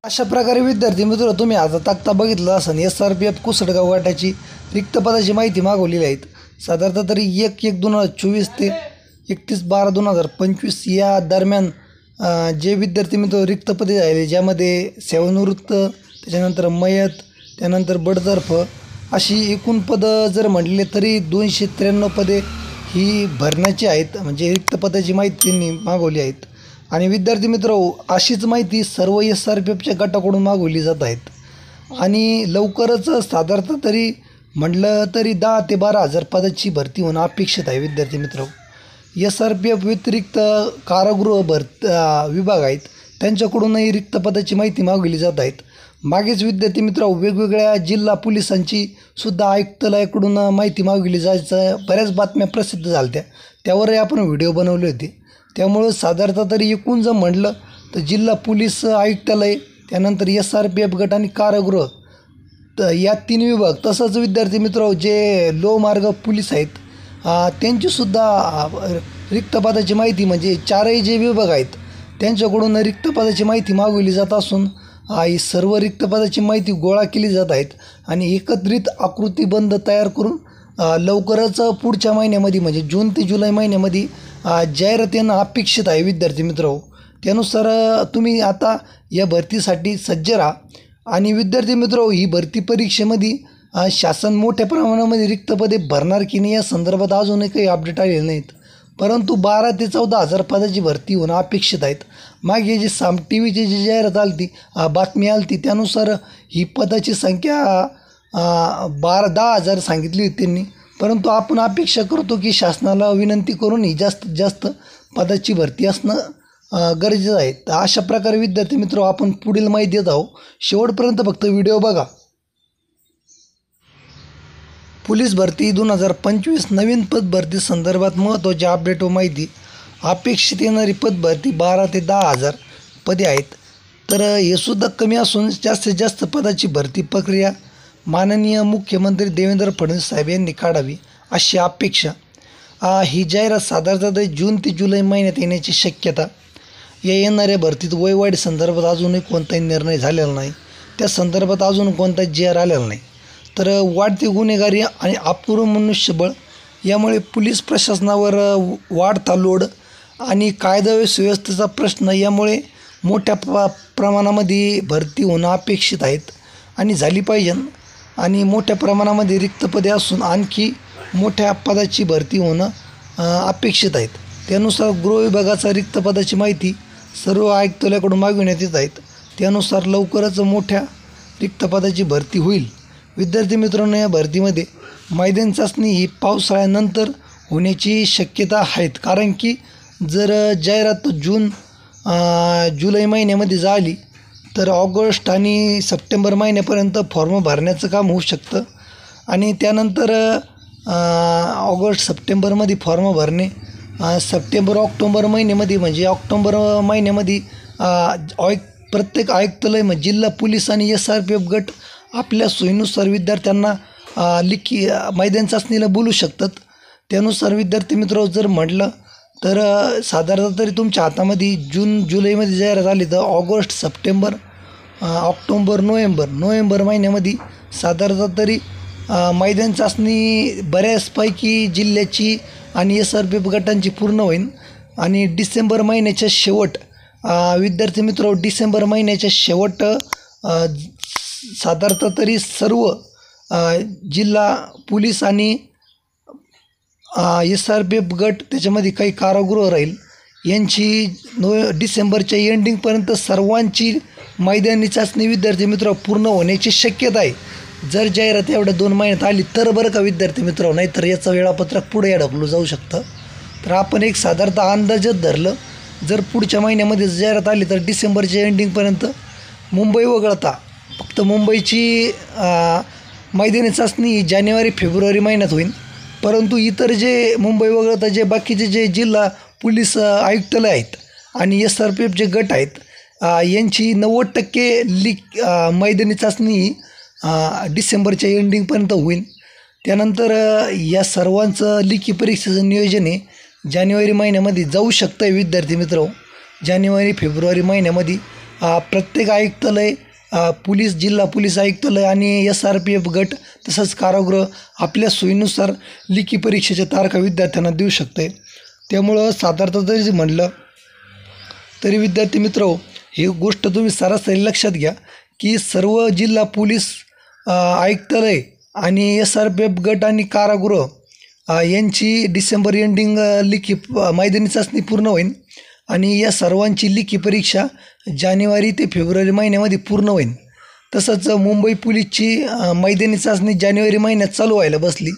अशा प्रकारे विद्यार्थी मित्र तुम्ही आता तक्ता बघितला असेल SRPF कुसडगाव गटाची रिक्त पदाची माहिती मागवलेली आहेत. साधारणतः तरी 1/1/2024 ते 31/12/2025 या दरम्यान जे विद्यार्थी मित्र रिक्त पदे झाले ज्यामध्ये सेवानिवृत्त, त्याच्यानंतर मयत, त्यानंतर बडतर्फ अशी एकूण पदं जर म्हटले तरी 293 पदे ही भरण्याची आहेत. म्हणजे रिक्त पदाची माहिती त्यांनी मागवली आहेत. आणि विद्यार्थी मित्र अशीच माहिती सर्व SRPFच्या गटाकडून मागवली जात आहेत. आणि लवकरच साधारणतः तरी म्हटलं तरी 10 ते 12 हजार पदाची भरती होणं अपेक्षित आहे. विद्यार्थी मित्र SRPF व्यतिरिक्त कारागृह विभाग आहेत त्यांच्याकडूनही रिक्त पदाची माहिती मागवली जात आहेत. मागेच विद्यार्थी मित्र वेगवेगळ्या जिल्हा पोलिसांची सुद्धा आयुक्तालयाकडून माहिती मागवली जायचं बऱ्याच बातम्या प्रसिद्ध झाल्या होत्या. त्यावरही आपण व्हिडिओ बनवले होते. त्यामुळं साधारणतः तरी एकूण जर म्हटलं तर जिल्हा पोलीस आयुक्तालय, त्यानंतर SRPF गट आणि कारागृह तर या 3 विभाग, तसंच विद्यार्थी मित्र जे लोहमार्ग पोलीस आहेत त्यांचीसुद्धा रिक्त पदाची माहिती म्हणजे 4ही जे विभाग आहेत त्यांच्याकडून रिक्त पदाची माहिती मागवली जात असून ही सर्व रिक्त पदाची माहिती गोळा केली जात आहेत. आणि एकत्रित आकृतीबंध तयार करून लवकरच पुढच्या महिन्यामध्ये म्हणजे जून ते जुलै महिन्यामध्ये जाहिरात येणं अपेक्षित आहे. विद्यार्थी मित्र त्यानुसार तुम्ही आता या भरतीसाठी सज्ज राहा. आणि विद्यार्थी मित्र ही भरती परीक्षेमध्ये शासन मोठ्या प्रमाणामध्ये रिक्त पदे भरणार की नाही या संदर्भात अजूनही काही अपडेट आलेले नाहीत. परंतु 12 ते 14 हजार पदाची भरती होणं अपेक्षित आहेत. मागे जी साम TVची जी जाहिरात आली ती बातमी आली ती त्यानुसार ही पदाची संख्या 10 हजार सांगितली होती त्यांनी. परंतु आपण अपेक्षा करतो की शासनाला विनंती करून ही जास्तीत जास्त पदाची भरती असणं गरजेचं आहे. तर अशा प्रकारे विद्यार्थी मित्र आपण पुढील माहिती देत आहोत. शेवटपर्यंत फक्त व्हिडिओ बघा. पोलीस भरती 2025 नवीन पद भरती संदर्भात महत्त्वाची अपडेट व माहिती. अपेक्षित येणारी पद भरती 12 ते 10 हजार पदे आहेत. तर हे सुद्धा कमी असून जास्तीत जास्त पदाची भरती प्रक्रिया माननीय मुख्यमंत्री देवेंद्र फडणवीस साहेब यांनी काढावी अशी अपेक्षा. ही जाहिरात साधारणतः जून ते जुलै महिन्यात येण्याची शक्यता. या येणाऱ्या भरतीत वयवाढी संदर्भात अजूनही कोणताही निर्णय झालेला नाही. त्या संदर्भात अजून कोणताही JR आलेला नाही. तर वाढती गुन्हेगारी आणि अपुरं मनुष्यबळ यामुळे पोलीस प्रशासनावर वाढता लोड आणि कायदा व सुव्यवस्थेचा प्रश्न यामुळे मोठ्या प्रमाणामध्ये भरती होणं अपेक्षित आहेत आणि झाली पाहिजे. आणि मोठ्या प्रमाणामध्ये रिक्त पदे असून आणखी मोठ्या पदाची भरती होणं अपेक्षित आहेत. त्यानुसार गृह विभागाचा रिक्त पदाची माहिती सर्व आयुक्तालयाकडून मागविण्यात येत आहेत. त्यानुसार लवकरच मोठ्या रिक्त पदाची भरती होईल. विद्यार्थी मित्रांनो या भरतीमध्ये मैदानी चाचणी ही पावसाळ्यानंतर होण्याची शक्यता आहेत. कारण की जर जाहिरात जुलै महिन्यामध्ये झाली तर ऑगस्ट आणि सप्टेंबर महिन्यापर्यंत फॉर्म भरण्याचं काम होऊ शकतं. आणि त्यानंतर ऑगस्ट सप्टेंबरमध्ये फॉर्म भरणे, सप्टेंबर-ऑक्टोबर महिन्यामध्ये म्हणजे ऑक्टोबर महिन्यामध्ये प्रत्येक आयुक्तालय म्हणजे जिल्हा पोलीस आणि SRPF गट आपल्या सोयीनुसार विद्यार्थ्यांना मैदानी चाचणीला बोलू शकतात. त्यानुसार विद्यार्थी मित्र जर म्हटलं तर साधारणतः तरी तुमच्या हातामध्ये जून-जुलैमध्ये जाहिरात आली तर ऑगस्ट, सप्टेंबर, ऑक्टोबर, नोव्हेंबर महिन्यामध्ये साधारणतः तरी मैदानी चाचणी बऱ्याचपैकी जिल्ह्याची आणि SRPF गटांची पूर्ण होईल. आणि डिसेंबर महिन्याच्या शेवट विद्यार्थी मित्र डिसेंबर महिन्याच्या शेवट साधारणतः तरी सर्व जिल्हा पोलीस आणि SRPF गट त्याच्यामध्ये काही कारागृह राहील यांची डिसेंबरच्या एंडिंगपर्यंत सर्वांची मैदानी चाचणी विद्यार्थी मित्र पूर्ण होण्याची शक्यता आहे. जर जाहिरात एवढ्या 2 महिन्यात आली तर बरं का विद्यार्थी मित्र, नाहीतर याचं वेळापत्रक पुढे ढकललं जाऊ शकतं. तर आपण एक साधारणतः अंदाजच धरलं जर पुढच्या महिन्यामध्ये जाहिरात आली तर डिसेंबरच्या एंडिंगपर्यंत मुंबई वगळता फक्त मुंबईची मैदानी चाचणी ही जानेवारी-फेब्रुवारी महिन्यात होईल. परंतु इतर जे मुंबई वगळता जे बाकीचे जे जिल्हा पोलीस आयुक्तालय आहेत आणि SRPF जे गट आहेत यांची 90% मैदानी चाचणी डिसेंबरच्या एंडिंगपर्यंत होईल. त्यानंतर या सर्वांचं लेखी परीक्षेचं नियोजन हे जानेवारी महिन्यामध्ये जाऊ शकतं आहे. विद्यार्थी मित्र जानेवारी-फेब्रुवारी महिन्यामध्ये प्रत्येक आयुक्तालय, पोलीस, जिल्हा पोलीस आयुक्तालय आणि SRPF गट तसंच कारागृह आपल्या सोयीनुसार लेखी परीक्षेच्या तारखा विद्यार्थ्यांना देऊ शकते. त्यामुळं साधारणतः जरी म्हणलं तरी विद्यार्थी मित्र, ही गोष्ट तुम्ही सरासरी लक्षात घ्या की सर्व जिल्हा पोलीस आयुक्तालय आणि SRPF गट आणि कारागृह यांची डिसेंबर एंडिंग लेखी मैदानी चाचणी पूर्ण होईल आणि या सर्वांची लेखी परीक्षा जानेवारी ते फेब्रुवारी महिन्यामध्ये पूर्ण होईल. तसंच मुंबई पोलीसची मैदानी चाचणी जानेवारी महिन्यात चालू व्हायला बसली.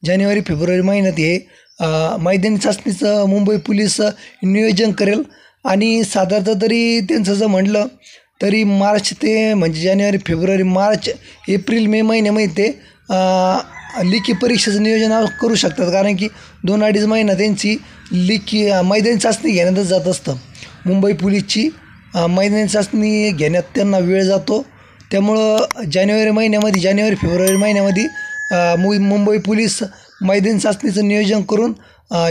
जानेवारी फेब्रुवारी महिन्यात हे मैदानी चाचणीचं मुंबई पोलीस नियोजन करेल आणि साधारणतः तरी त्यांचं जर म्हटलं तरी मार्च ते म्हणजे जानेवारी फेब्रुवारी मार्च एप्रिल मे महिन्यामध्ये ते लेखी परीक्षेचं नियोजन करू शकतात. कारण की 2-2.5 महिना त्यांची लेखी मैदानी चाचणी घेण्यातच जात असतं. मुंबई पोलीसची मैदानी चाचणी घेण्यात त्यांना वेळ जातो. त्यामुळं जानेवारी फेब्रुवारी महिन्यामध्ये मुंबई पोलीस मैदानी चाचणीचं नियोजन करून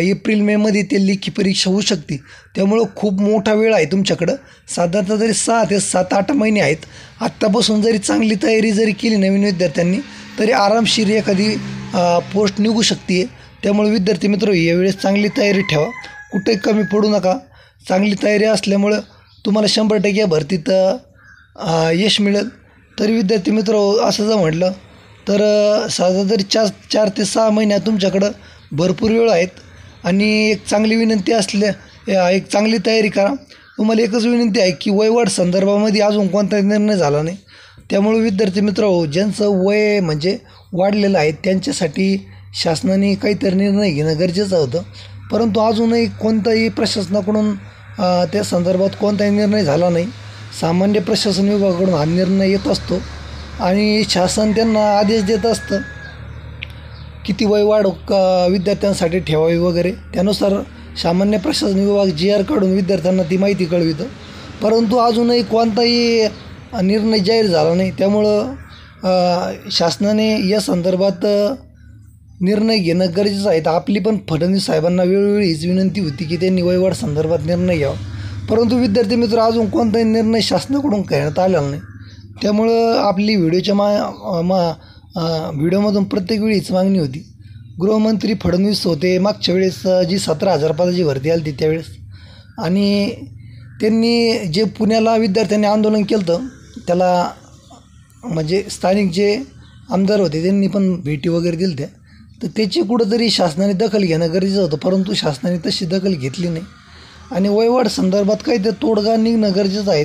एप्रिल मेमध्ये ते लेखी परीक्षा होऊ शकते. त्यामुळं खूप मोठा वेळ आहे तुमच्याकडं. साधारणतः तरी 6 ते 7-8 महिने आहेत. आत्तापासून जरी चांगली तयारी जरी केली नवीन विद्यार्थ्यांनी तरी आरामशीर एखादी पोस्ट निघू शकते. त्यामुळे विद्यार्थी मित्र, यावेळेस चांगली तयारी ठेवा, कुठेही कमी पडू नका. चांगली तयारी असल्यामुळं तुम्हाला 100% भरतीत यश मिळेल. तरी विद्यार्थी मित्र, असं जर म्हटलं तर साधारण तरी 4 ते 6 महिन्यात तुमच्याकडं भरपूर वेळ आहेत आणि एक चांगली विनंती एक चांगली तयारी करा. तुम्हाला एकच विनंती आहे की वयवाढ संदर्भामध्ये अजून कोणताही निर्णय झाला नाही. त्यामुळे विद्यार्थी मित्र, ज्यांचं वय म्हणजे वाढलेलं आहे त्यांच्यासाठी शासनाने काहीतरी निर्णय घेणं गरजेचं होतं. परंतु अजूनही कोणताही प्रशासनाकडून त्या संदर्भात कोणताही निर्णय झाला नाही. सामान्य प्रशासन विभागाकडून हा निर्णय येत असतो आणि शासन त्यांना आदेश देत असतं किती वयवाढ विद्यार्थ्यांसाठी ठेवावी वगैरे. त्यानुसार सामान्य प्रशासन विभाग GR काढून विद्यार्थ्यांना ती माहिती कळवितं. परंतु अजूनही कोणताही निर्णय जाहीर झाला नाही. त्यामुळं शासनाने या संदर्भात निर्णय घेणं गरजेचं आहे. आपली पण फडणवीस साहेबांना वेळोवेळी हीच विनंती होती की त्यांनी वयवाढ संदर्भात निर्णय घ्यावा. परंतु विद्यार्थी मित्र, अजून कोणताही निर्णय शासनाकडून घेण्यात आलेला नाही. त्यामुळं आपली व्हिडिओमधून प्रत्येक वेळी हीच मागणी होती. गृहमंत्री फडणवीस होते मागच्या वेळेस जी 17,000 पदाची भरती आली होती त्यावेळेस, आणि त्यांनी जे पुण्याला विद्यार्थ्यांनी आंदोलन केलं होतं त्याला म्हणजे स्थानिक जे आमदार होते त्यांनी पण भेटी वगैरे दिल्या त्या. तर त्याची कुठंतरी शासनाने दखल घेणं गरजेचं होतं. परंतु शासनाने तशी दखल घेतली नाही आणि वयवाढ संदर्भात काही ते तोडगा निघणं गरजेचं आहे.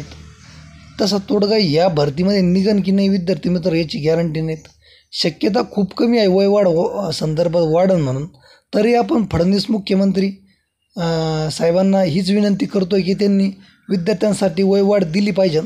तसा तोडगा या भरतीमध्ये निघन की नाही विद्यार्थी मित्र याची गॅरंटी नाहीत. शक्यता खूप कमी आहे वयवाढ संदर्भात वाढन म्हणून. तरी आपण फडणवीस मुख्यमंत्री साहेबांना हीच विनंती करतो आहे की त्यांनी विद्यार्थ्यांसाठी वयवाढ दिली पाहिजे.